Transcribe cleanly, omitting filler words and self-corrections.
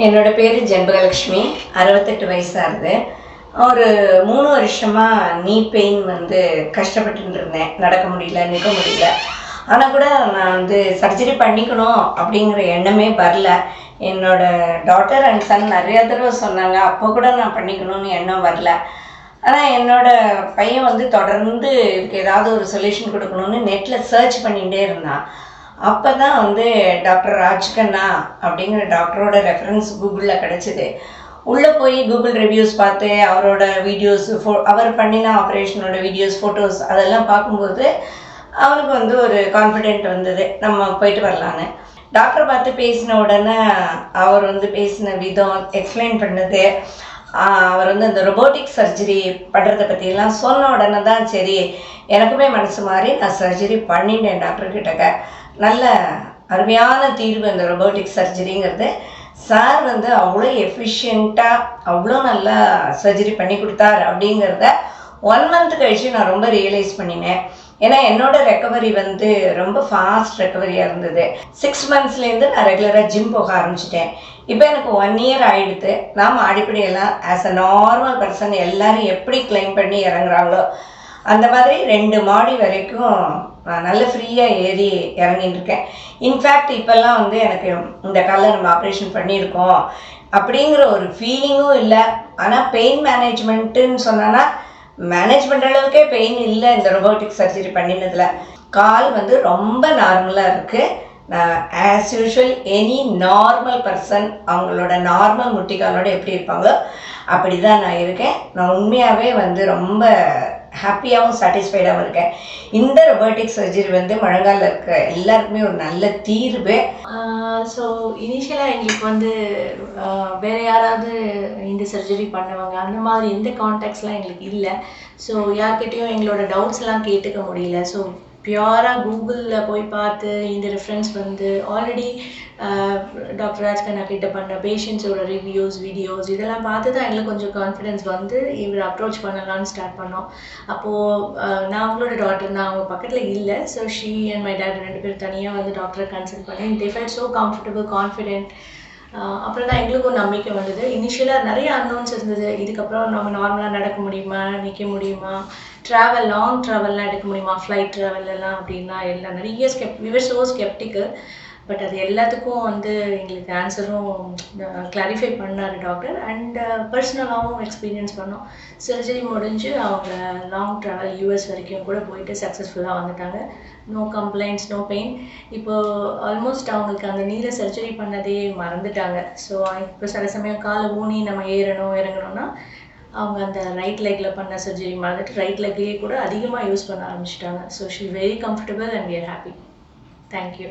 என்னோட பேர் ஜென்பகலட்சுமி, 68 வயசாகுது. ஒரு 3 வருஷமாக நீ பெயின் வந்து கஷ்டப்பட்டு இருந்தேன். நடக்க முடியல, நிற்க முடியல. ஆனால் கூட நான் வந்து சர்ஜரி பண்ணிக்கணும் அப்படிங்கிற எண்ணமே வரல. என்னோட டாட்டர் அண்ட் சன் நிறையா தடவை சொன்னாங்க, அப்போ கூட நான் பண்ணிக்கணும்னு எண்ணம் வரல. ஆனால் என்னோடய பையன் வந்து தொடர்ந்து இதுக்கு ஏதாவது ஒரு சொல்யூஷன் கொடுக்கணும்னு நெட்டில் சர்ச் பண்ணிகிட்டே இருந்தான். அப்போ தான் வந்து டாக்டர் கண்ணா அப்படிங்கிற டாக்டரோட ரெஃபரன்ஸ் கூகுளில் கிடச்சிது. உள்ளே போய் கூகுள் ரிவ்யூஸ் பார்த்து அவரோட வீடியோஸ் அவர் பண்ணின ஆப்ரேஷனோட வீடியோஸ், ஃபோட்டோஸ் அதெல்லாம் பார்க்கும்போது அவனுக்கு வந்து ஒரு கான்ஃபிடென்ட் வந்தது, நம்ம போயிட்டு வரலான்னு. டாக்டர் பார்த்து பேசின உடனே அவர் வந்து பேசின விதம், எக்ஸ்பிளைன் பண்ணது, அவர் வந்து அந்த ரொபோட்டிக் சர்ஜரி பண்ணுறதை பற்றிலாம் சொன்ன உடனே தான் சரி எனக்குமே மனசு மாதிரி நான் சர்ஜரி பண்ணிட்டேன் டாக்டர்கிட்ட. நல்ல அருமையான தீர்வு அந்த ரொபோட்டிக் சர்ஜரிங்கிறது. சார் வந்து அவ்வளோ எஃபிஷியண்ட்டாக அவ்வளோ நல்லா சர்ஜரி பண்ணி கொடுத்தார் அப்படிங்கிறத 1 month கழிச்சு நான் ரொம்ப ரியலைஸ் பண்ணினேன். ஏன்னா என்னோடய ரெக்கவரி வந்து ரொம்ப ஃபாஸ்ட் ரெக்கவரியாக இருந்தது. 6 monthsலேருந்து நான் ரெகுலராக ஜிம் போக ஆரம்பிச்சிட்டேன். இப்போ எனக்கு 1 year ஆகிடுது. நாம் அடிப்படையெல்லாம் ஆஸ் அ நார்மல் பர்சன் எல்லோரும் எப்படி கிளைம் பண்ணி இறங்குறாங்களோ அந்த மாதிரி 2 மாடி வரைக்கும் நான் நல்ல ஃப்ரீயாக ஏறி இறங்கிட்டு இருக்கேன். இன்ஃபேக்ட் இப்போல்லாம் வந்து எனக்கு இந்த காலில் நம்ம ஆப்ரேஷன் பண்ணியிருக்கோம் அப்படிங்கிற ஒரு ஃபீலிங்கும் இல்லை. ஆனால் பெயின் மேனேஜ்மெண்ட்டுன்னு சொன்னோன்னா மேனேஜ்மெண்ட் அளவுக்கே பெயின் இல்லை இந்த ரொபோட்டிக் சர்ஜரி பண்ணினதில். கால் வந்து ரொம்ப நார்மலாக இருக்குது. நான் as usual any normal person அவங்களோட நார்மல் முட்டிக்காலோடு எப்படி இருப்பாங்களோ அப்படி தான் நான் இருக்கேன். நான் உண்மையாகவே வந்து ரொம்ப ஹாப்பியாகவும் சாட்டிஸ்ஃபைடாகவும் இருக்கேன். இந்த ரொபோட்டிக் சர்ஜரி வந்து முழங்காலில் இருக்க எல்லாருக்குமே ஒரு நல்ல தீர்வு. ஸோ இனிஷியலாக எங்களுக்கு வந்து வேறு யாராவது இந்த சர்ஜரி பண்ணுவாங்க அந்த மாதிரி எந்த கான்டாக்ட்ஸ்லாம் எங்களுக்கு இல்லை. ஸோ யார்கிட்டையும் எங்களோட டவுட்ஸ்லாம் கேட்டுக்க முடியல. ஸோ பியூராக கூகுளில் போய் பார்த்து இந்த ரெஃபரன்ஸ் வந்து ஆல்ரெடி டாக்டர் கண்ணா கிட்ட பண்ண பேஷண்ட்ஸோட ரிவ்யூஸ், வீடியோஸ் இதெல்லாம் பார்த்து தான் எங்களுக்கு கொஞ்சம் கான்ஃபிடென்ஸ் வந்து இவர் அப்ரோச் பண்ணலான்னு ஸ்டார்ட் பண்ணோம். அப்போது நான் அவங்களோட டாக்டர், நான் அவங்க பக்கத்தில் இல்லை. So she and my dot 2 பேரும் தனியாக வந்து டாக்டரை கன்சல்ட் பண்ணி they felt so comfortable, confident. அப்புறம் தான் எங்களுக்கும் நம்பிக்கை வந்தது. இனிஷியலாக நிறைய அன்னோன்ஸ் இருந்தது. இதுக்கப்புறம் நம்ம நார்மலாக நடக்க முடியுமா, நிற்க முடியுமா, ட்ராவல் லாங் ட்ராவல்லாம் எடுக்க முடியுமா, ஃப்ளைட் ட்ராவல்லாம் அப்படின்னா எல்லாம் நிறைய we were so skeptical. But அது எல்லாத்துக்கும் வந்து எங்களுக்கு ஆன்சரும் கிளாரிஃபை பண்ணார் டாக்டர். அண்ட் பர்சனலாகவும் எக்ஸ்பீரியன்ஸ் பண்ணோம். சர்ஜரி முடிஞ்சு அவங்க லாங் ட்ராவல் யூஎஸ் வரைக்கும் கூட போயிட்டு சக்ஸஸ்ஃபுல்லாக வந்துட்டாங்க. No complaints, no pain. இப்போது ஆல்மோஸ்ட் அவங்களுக்கு அந்த நீல சர்ஜரி பண்ணதே மறந்துட்டாங்க. ஸோ இப்போ சில சமயம் காலை ஊனி நம்ம இறங்கணும்னா அவங்க அந்த ரைட் லெக்கில் பண்ண சர்ஜரி மறந்துட்டு ரைட் லெக்லேயே கூட அதிகமாக யூஸ் பண்ண ஆரம்பிச்சிட்டாங்க. So she very comfortable and we are happy. Thank you.